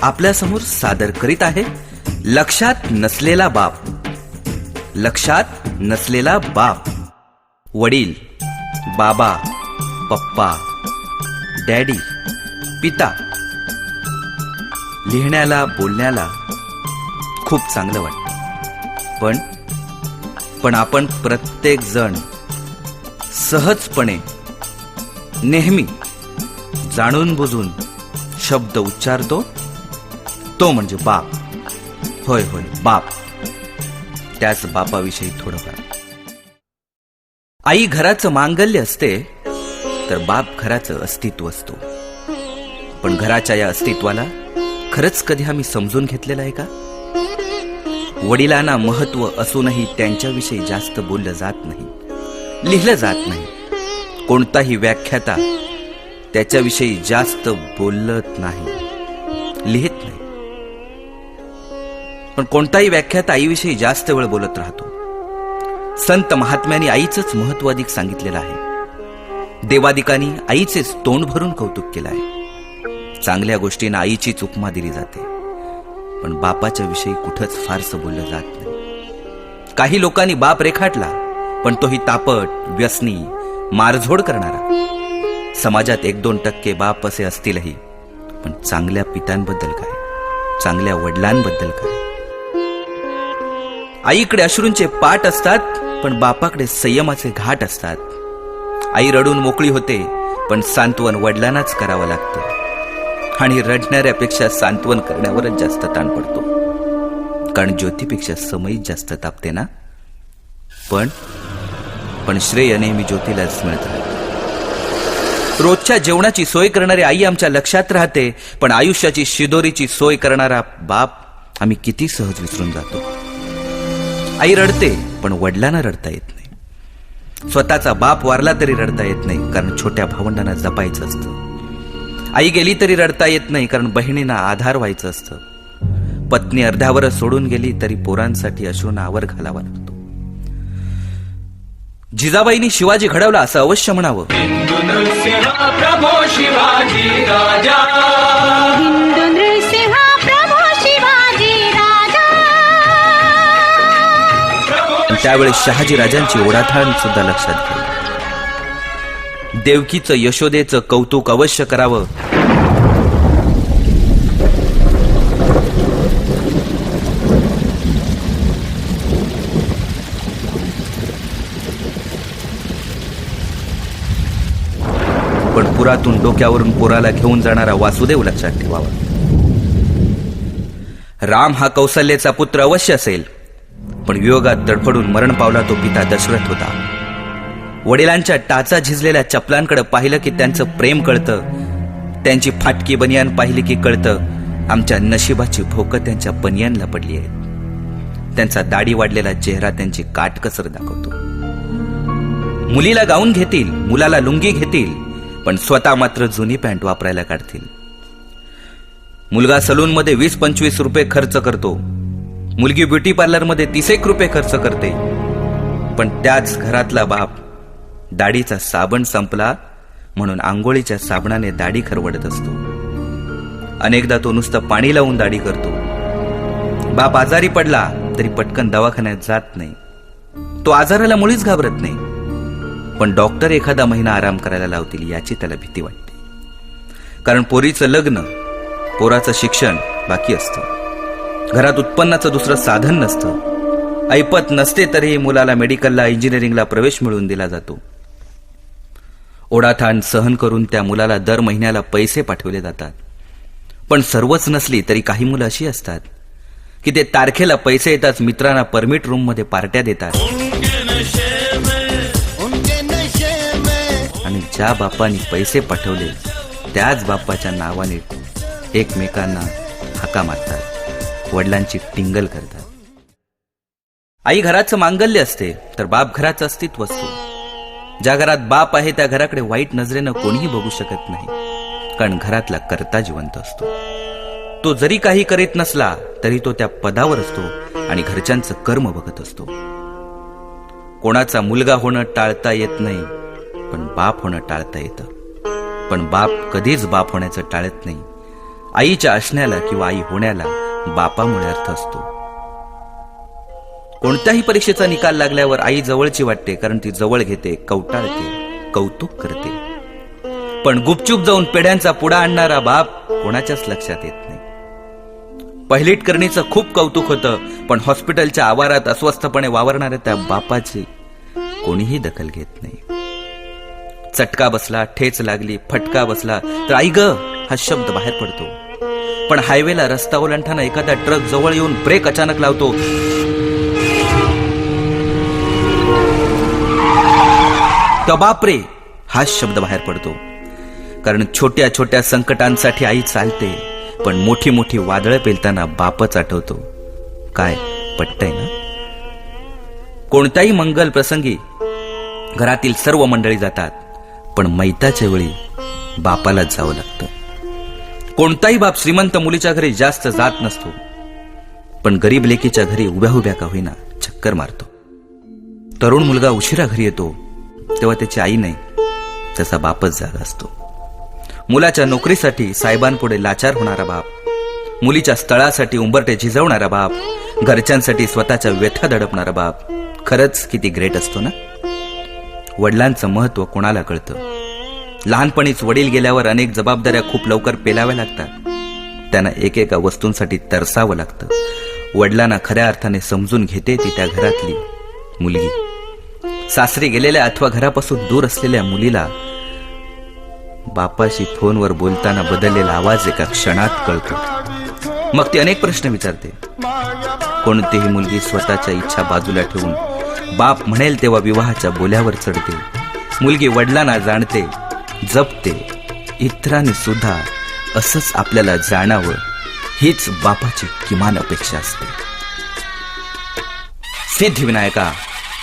आपल्यासमोर सादर करीत आहे लक्षात नसलेला बाप. लक्षात नसलेला बाप. वडील, बाबा, पप्पा, डॅडी, पिता. लिहिण्याला बोलण्याला खूप चांगलं वाटतं, पण आपण प्रत्येक जण सहजपणे नेहमी जाणून बुजून शब्द उच्चारतो, तो म्हणजे बाप. होय होय, बाप. त्याच बापाविषयी थोडंफार. आई घराचं मांगल्य असते तर बाप घराचं अस्तित्व असतो. पण घराच्या या अस्तित्वाला खरंच कधी आम्ही समजून घेतलेलं आहे का? वडिलांना महत्व असूनही त्यांच्याविषयी जास्त बोललं जात नाही, लिहिलं जात नाही. कोणताही व्याख्याता त्याच्याविषयी जास्त बोलत नाही, लिहित नाही. पण कोणताही व्याख्याता आईविषयी जास्त वेळ बोलत राहतो. संत महात्म्यांनी आईचंच महत्व अधिक सांगितलेलं आहे. देवादिकांनी आईचेच तोंड भरून कौतुक केलं आहे. चांगल्या गोष्टींना आईचीच उपमा दिली जाते, पण बापाच्या विषयी कुठंच फारसं बोललं जात नाही. काही लोकांनी बाप रेखाटला, पण तोही तापट, व्यसनी, मारझोड करणारा. समाजात 1-2% बाप असे असतीलही, पण चांगल्या पित्यांबद्दल काय, चांगल्या वडिलांबद्दल काय? आईकडे अश्रूंचे पाट असतात, पण बापाकडे संयमाचे घाट असतात. आई रडून मोकळी होते, पण सांत्वन वडिलांनाच करावं लागतं. आणि रडणाऱ्यापेक्षा सांत्वन करण्यावरच जास्त ताण पडतो, कारण ज्योतीपेक्षा समयीच जास्त तापते ना. पण श्रेय नेहमी ज्योतीलाच मिळत राहते. रोजच्या जेवणाची सोय करणारी आई आमच्या लक्षात राहते, पण आयुष्याची शिदोरीची सोय करणारा बाप आम्ही किती सहज विसरून जातो. आई रडते, पण वडिलांना रडता येत नाही. स्वतःचा बाप वारला तरी रडता येत नाही, कारण छोट्या भावंडांना जपायचं असतं. आई गेली तरी रडता येत नाही, कारण बहिणींना आधार व्हायचं असतं. पत्नी अर्ध्यावर सोडून गेली तरी पोरांसाठी अश्रूंना आवर घालावा लागतो. जिजाबाईंनी शिवाजी घडवला असं अवश्य म्हणावं. त्यावेळी शहाजी राजांची ओढाताण सुद्धा लक्षात घ्यावी. देवकीचं, यशोदेचं कौतुक अवश्य करावं. पण पुरातून डोक्यावरून पोराला घेऊन जाणारा वासुदेव लक्षात ठेवावा. राम हा कौशल्याचा पुत्र अवश्य असेल, पण वियोगात तडफडून मरण पावला तो पिता दशरथ होता. वडिलांच्या टाचा झिजलेल्या चपलांकडे पाहिलं की त्यांचं प्रेम कळतं. त्यांची फाटकी बनियान पाहिली की कळतं आमच्या नशिबाची भोकं त्यांच्या बनियानला पडली आहे. त्यांचा दाढी वाढलेला चेहरा त्यांची काटकसर दाखवतो. मुलीला गाऊन घेतील, मुलाला लुंगी घेतील, पण स्वतः मात्र जुनी पॅन्ट वापरायला काढतील. मुलगा सलून मध्ये 20-25 रुपये खर्च करतो, मुलगी ब्युटी पार्लर मध्ये 30 रुपये खर्च करते. पण त्याच घरातला बाप दाढीचा साबण संपला म्हणून आंघोळीच्या साबणाने दाढी खरवडत असतो. अनेकदा तो नुसतं पाणी लावून दाढी करतो. बाप आजारी पडला तरी पटकन दवाखान्यात जात नाही. तो आजाराला मुळीच घाबरत नाही, पण डॉक्टर एखादा महिना आराम करायला लावतील याची त्याला भीती वाटते. कारण पोरीचं लग्न, पोराचं शिक्षण बाकी असतं. घरात उत्पन्नाचं दुसरं साधन नसतं. ऐपत नसते तरी मुलाला मेडिकलला, इंजिनिअरिंगला प्रवेश मिळवून दिला जातो. ओढाताण सहन करून त्या मुलाला दर महिन्याला पैसे पाठवले जातात. पण सर्वच नसली तरी काही मुलं अशी असतात की ते तारखेला पैसे येताच मित्रांना परमिट रूम मध्ये पार्ट्या देतात. आणि ज्या बापांनी पैसे पाठवले त्याच बापाच्या नावाने एकमेकांना हाका मारतात, वडिलांची टिंगल करतात. आई घराचं मांगल्य असते तर बाप घराचं अस्तित्व असतो. ज्या घरात बाप आहे त्या घराकडे वाईट नजरेनं कोणीही बघू शकत नाही, कारण घरातला कर्ता जिवंत असतो. तो जरी काही करीत नसला तरी तो त्या पदावर असतो आणि घरच्यांचं कर्म बघत असतो. कोणाचा मुलगा होणं टाळता येत नाही, पण बाप होणं टाळता येतं. पण बाप कधीच बाप होण्याचं टाळत नाही. आईच्या असण्याला किंवा आई होण्याला बापामुळे अर्थ असतो. कोणत्याही परीक्षेचा निकाल लागल्यावर आई जवळची वाटते, कारण ती जवळ घेते, कवटाळते, कौतुक करते. पण गुपचूप जाऊन पेढ्यांचा पुडा आणणारा बाप कोणाच्याच लक्षात येत नाही. पहिलीट करणीचं खूप कौतुक होतं, पण हॉस्पिटलच्या आवारात अस्वस्थपणे वावरणाऱ्या त्या बापाची कोणीही दखल घेत नाही. चटका बसला, ठेच लागली, फटका बसला तर आई ग हा शब्द बाहेर पडतो. पण हायवेला रस्ता ओलांडताना एखादा ट्रक जवळ येऊन ब्रेक अचानक लावतो, तर बापरे हा शब्द बाहेर पडतो. कारण छोट्या छोट्या संकटांसाठी आई चालते, पण मोठी मोठी वादळं पेलताना बापच आठवतो. काय पटतंय ना? कोणत्याही मंगल प्रसंगी घरातील सर्व मंडळी जातात, पण मैताच्या वेळी बापालाच जावं लागतं. कोणताही बाप श्रीमंत मुलीच्या घरी जास्त जात नसतो, पण गरीब लेकीच्या घरी उभ्या उभ्या का होईना चक्कर मारतो. तरुण मुलगा उशिरा घरी येतो तेव्हा त्याची आई नाही, त्याचा बापच जागा असतो. मुलाच्या नोकरीसाठी साहेबांपुढे लाचार होणारा बाप, मुलीच्या स्थळासाठी उंबरटे झिजवणारा बाप, घरच्यांसाठी स्वतःच्या व्यथा दडपणारा बाप खरंच किती ग्रेट असतो ना. वडिलांचं महत्व कोणाला कळतं? लहानपणीच वडील गेल्यावर अनेक जबाबदाऱ्या खूप लवकर पेलाव्या लागतात. त्यांना एकेका वस्तूंसाठी तरसावं लागतं. वडिलांना खऱ्या अर्थाने समजून घेते ती त्या घरातली मुलगी. सासरी गेलेल्या अथवा घरापासून दूर असलेल्या मुलीला बापाशी फोनवर बोलताना बदललेला आवाज एका क्षणात कळतो. मग ती अनेक प्रश्न विचारते. कोणतीही मुलगी स्वतःच्या इच्छा बाजूला ठेवून बाप म्हणेल तेव्हा विवाहाच्या बोल्यावर चढते. मुलगी वडिलांना जाणते, जपते. इतरांनी सुद्धा असंच आपल्याला जाणावं हीच बापाची किमान अपेक्षा असते. सिद्धिविनायका,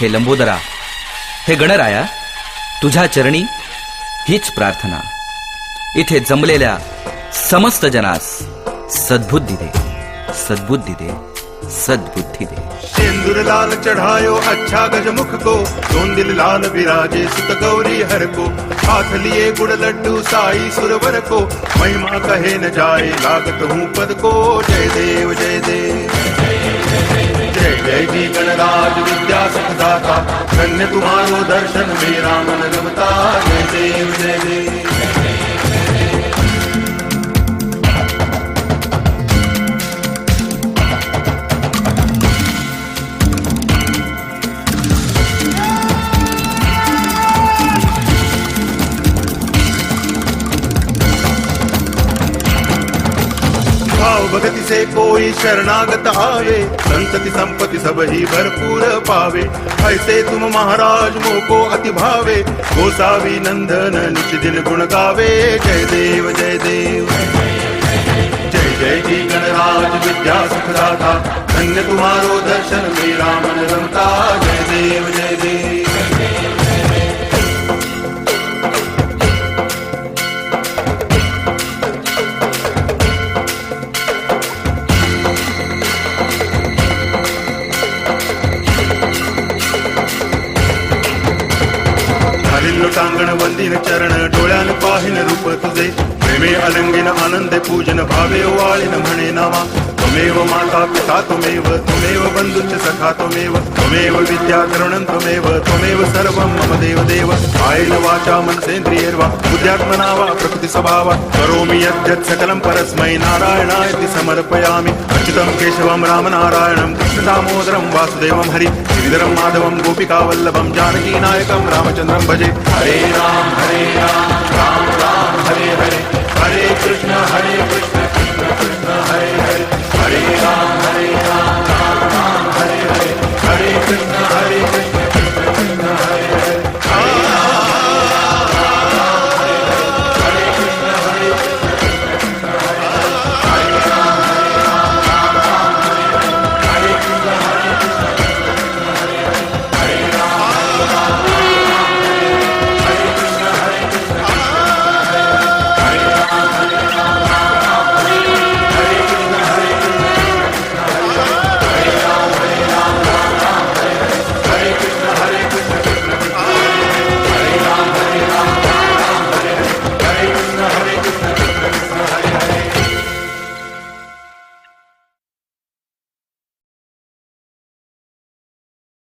हे लंबोदरा, हे गणराया, तुझ्या चरणी हीच प्रार्थना. इथे जमलेल्या समस्त जनास सद्बुद्धी दे, सद्बुद्धी दे, सद्बुद्धी दे. सिंदूर लाल चढ़ायो अच्छा गजमुख को, दोन दिल लाल विराजे सुत गौरी हर को, हाथ लिए गुड़ लड्डू साई सुरवर को, महिमा कहे न जाए लागत हूँ पद को. जय देव जय देव, जय जय जी गणराज विद्या सुखदाता, धन्य तुम्हारो दर्शन मेरा मन रमता. जय देव जय देव. भाव भगति से कोई शरणागत आवे, संतति संपत्ति सब ही भरपूर पावे. ऐसे तुम महाराज मोको अति भावे, गोसावी नंदन निच दिन गुण गावे. जय देव जय देव, जय जय जी गणराज विद्या सुखदाता, धन्य तुम्हारो दर्शन मेरा मन रमता. जय देव जय देव. लोटांगण वंदिन चरण, डोळ्यान पाहिन रूप तुझे, प्रेमे अलंगिन आनंदे पूजन, भावे वाळीन म्हणे नामा. त्वमेव माता पिता त्वमेव, त्वमेव बंधुश्च सखा त्वमेव, त्वमेव विद्या करुणं त्वमेव, त्वमेव सर्वं मम देव देव. कायेन वाचा मनसेन्द्रियैर्वा बुद्ध्यात्मना वा प्रकृति स्वभावा, करोमि यद्यत् सकलं परस्मै नारायणायति समर्पयामि. अच्युतं केशवं रामनारायणं कृष्ण दामोदरं वासुदेवं हरि, श्रीधरं माधवं गोपिकावल्लभं जानकी नायकं रामचन्द्रं भजे. हरे राम राम राम हरे हरे, हरे कृष्ण